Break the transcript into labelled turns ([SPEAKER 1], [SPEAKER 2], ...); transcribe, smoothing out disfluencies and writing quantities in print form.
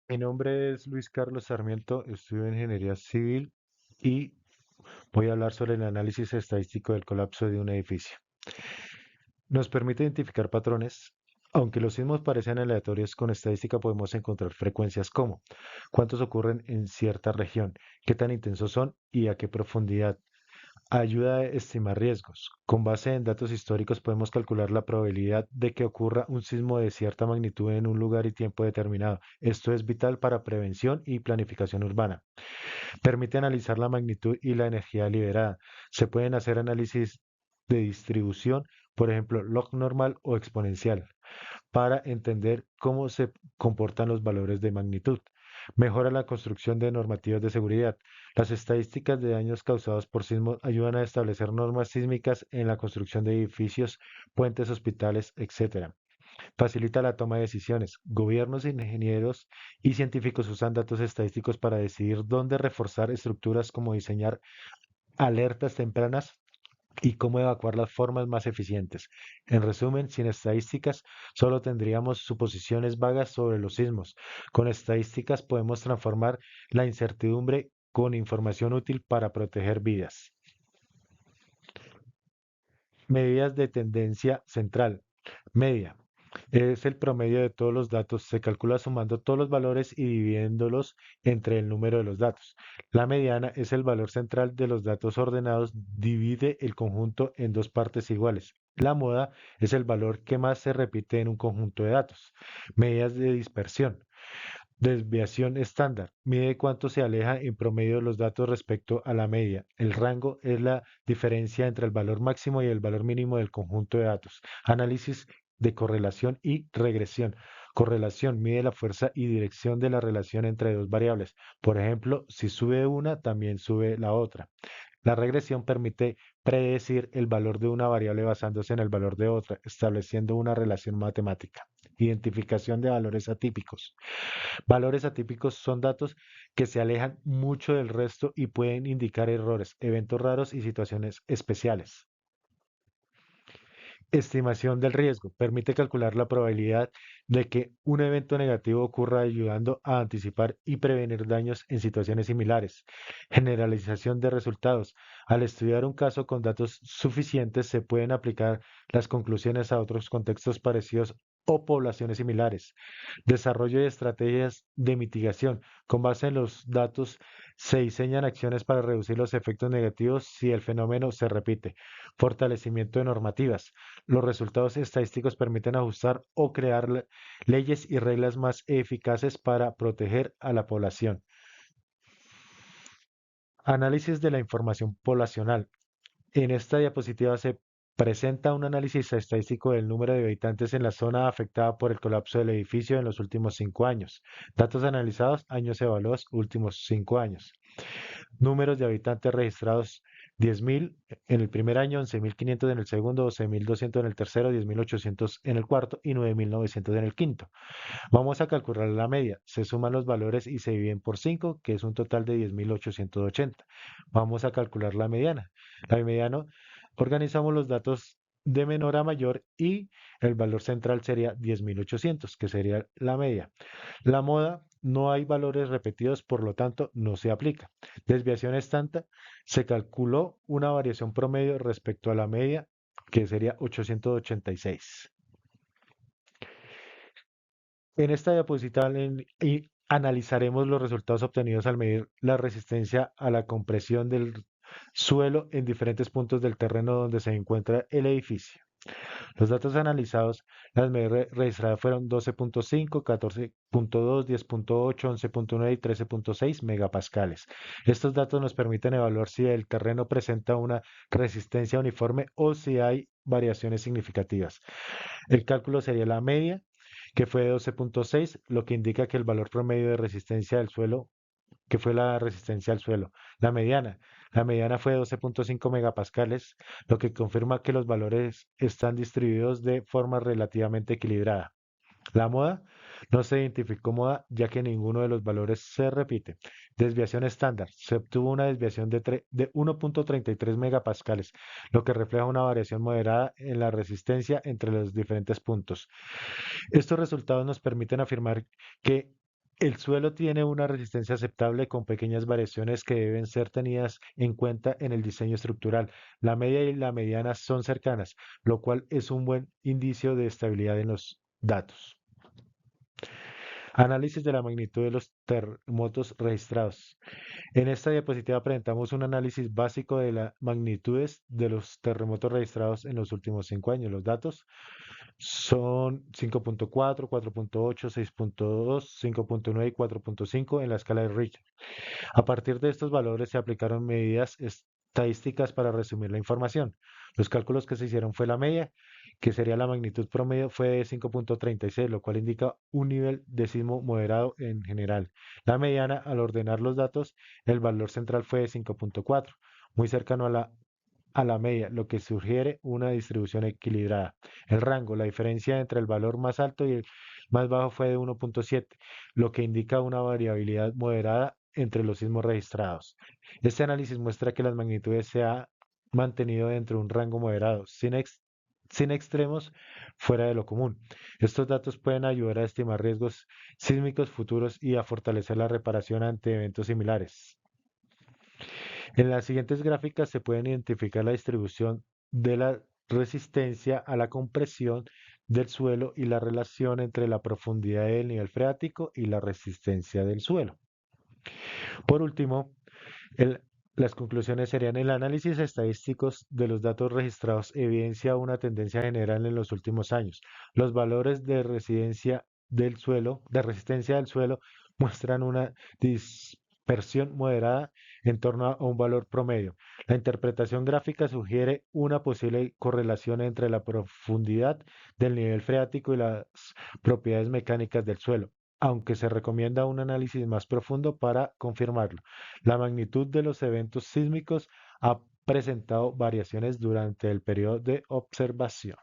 [SPEAKER 1] Mi nombre es Luis Carlos Sarmiento, estudio Ingeniería Civil y voy a hablar sobre el análisis estadístico del colapso de un edificio. Nos permite identificar patrones. Aunque los sismos parecen aleatorios, con estadística podemos encontrar frecuencias como cuántos ocurren en cierta región, qué tan intensos son y a qué profundidad. Ayuda a estimar riesgos. Con base en datos históricos podemos calcular la probabilidad de que ocurra un sismo de cierta magnitud en un lugar y tiempo determinado. Esto es vital para prevención y planificación urbana. Permite analizar la magnitud y la energía liberada. Se pueden hacer análisis de distribución, por ejemplo, log normal o exponencial, para entender cómo se comportan los valores de magnitud. Mejora la construcción de normativas de seguridad. Las estadísticas de daños causados por sismos ayudan a establecer normas sísmicas en la construcción de edificios, puentes, hospitales, etc. Facilita la toma de decisiones. Gobiernos, ingenieros y científicos usan datos estadísticos para decidir dónde reforzar estructuras, como diseñar alertas tempranas y cómo evacuar las formas más eficientes. En resumen, sin estadísticas solo tendríamos suposiciones vagas sobre los sismos. Con estadísticas podemos transformar la incertidumbre con información útil para proteger vidas. Medidas de tendencia central. Media. Es el promedio de todos los datos. Se calcula sumando todos los valores y dividiéndolos entre el número de los datos. La mediana es el valor central de los datos ordenados. Divide el conjunto en dos partes iguales. La moda es el valor que más se repite en un conjunto de datos. Medidas de dispersión. Desviación estándar. Mide cuánto se aleja en promedio los datos respecto a la media. El rango es la diferencia entre el valor máximo y el valor mínimo del conjunto de datos. Análisis de correlación y regresión. Correlación mide la fuerza y dirección de la relación entre dos variables. Por ejemplo, si sube una, también sube la otra. La regresión permite predecir el valor de una variable basándose en el valor de otra, estableciendo una relación matemática. Identificación de valores atípicos. Valores atípicos son datos que se alejan mucho del resto y pueden indicar errores, eventos raros y situaciones especiales. Estimación del riesgo. Permite calcular la probabilidad de que un evento negativo ocurra, ayudando a anticipar y prevenir daños en situaciones similares. Generalización de resultados. Al estudiar un caso con datos suficientes, se pueden aplicar las conclusiones a otros contextos parecidos o poblaciones similares. Desarrollo de estrategias de mitigación. Con base en los datos, se diseñan acciones para reducir los efectos negativos si el fenómeno se repite. Fortalecimiento de normativas. Los resultados estadísticos permiten ajustar o crear leyes y reglas más eficaces para proteger a la población. Análisis de la información poblacional. En esta diapositiva se presenta un análisis estadístico del número de habitantes en la zona afectada por el colapso del edificio en los últimos 5 años. Datos analizados, años evaluados, últimos 5 años. Números de habitantes registrados: 10.000 en el primer año, 11.500 en el segundo, 12.200 en el tercero, 10.800 en el cuarto y 9.900 en el quinto. Vamos a calcular la media. Se suman los valores y se dividen por 5, que es un total de 10.880. Vamos a calcular la mediana. La mediana, organizamos los datos de menor a mayor y el valor central sería 10.800, que sería la media. La moda, no hay valores repetidos, por lo tanto no se aplica. Desviación estándar, se calculó una variación promedio respecto a la media, que sería 886. En esta diapositiva analizaremos los resultados obtenidos al medir la resistencia a la compresión del suelo en diferentes puntos del terreno donde se encuentra el edificio. Los datos analizados, las medidas registradas fueron 12.5, 14.2, 10.8, 11.9 y 13.6 megapascales. Estos datos nos permiten evaluar si el terreno presenta una resistencia uniforme o si hay variaciones significativas. El cálculo sería la media, que fue de 12.6, lo que indica que el valor promedio de resistencia del suelo, que fue la resistencia al suelo. La mediana. La mediana fue 12.5 megapascales, lo que confirma que los valores están distribuidos de forma relativamente equilibrada. La moda, no se identificó moda, ya que ninguno de los valores se repite. Desviación estándar. Se obtuvo una desviación de 1.33 megapascales, lo que refleja una variación moderada en la resistencia entre los diferentes puntos. Estos resultados nos permiten afirmar que El suelo tiene una resistencia aceptable con pequeñas variaciones que deben ser tenidas en cuenta en el diseño estructural. La media y la mediana son cercanas, lo cual es un buen indicio de estabilidad en los datos. Análisis de la magnitud de los terremotos registrados. En esta diapositiva presentamos un análisis básico de las magnitudes de los terremotos registrados en los últimos 5 años. Los datos son 5.4, 4.8, 6.2, 5.9 y 4.5 en la escala de Richter. A partir de estos valores se aplicaron medidas estadísticas para resumir la información. Los cálculos que se hicieron fue la media, que sería la magnitud promedio, fue de 5.36, lo cual indica un nivel de sismo moderado en general. La mediana, al ordenar los datos, el valor central fue de 5.4, muy cercano a la media, lo que sugiere una distribución equilibrada. El rango, la diferencia entre el valor más alto y el más bajo fue de 1.7, lo que indica una variabilidad moderada entre los sismos registrados. Este análisis muestra que las magnitudes se han mantenido dentro de un rango moderado, sin extremos fuera de lo común. Estos datos pueden ayudar a estimar riesgos sísmicos futuros y a fortalecer la reparación ante eventos similares. En las siguientes gráficas se pueden identificar la distribución de la resistencia a la compresión del suelo y la relación entre la profundidad del nivel freático y la resistencia del suelo. Por último, el- las conclusiones serían: el análisis estadísticos de los datos registrados evidencia una tendencia general en los últimos años. Los valores de resistencia del suelo muestran una dispersión moderada en torno a un valor promedio. La interpretación gráfica sugiere una posible correlación entre la profundidad del nivel freático y las propiedades mecánicas del suelo, aunque se recomienda un análisis más profundo para confirmarlo. La magnitud de los eventos sísmicos ha presentado variaciones durante el periodo de observación.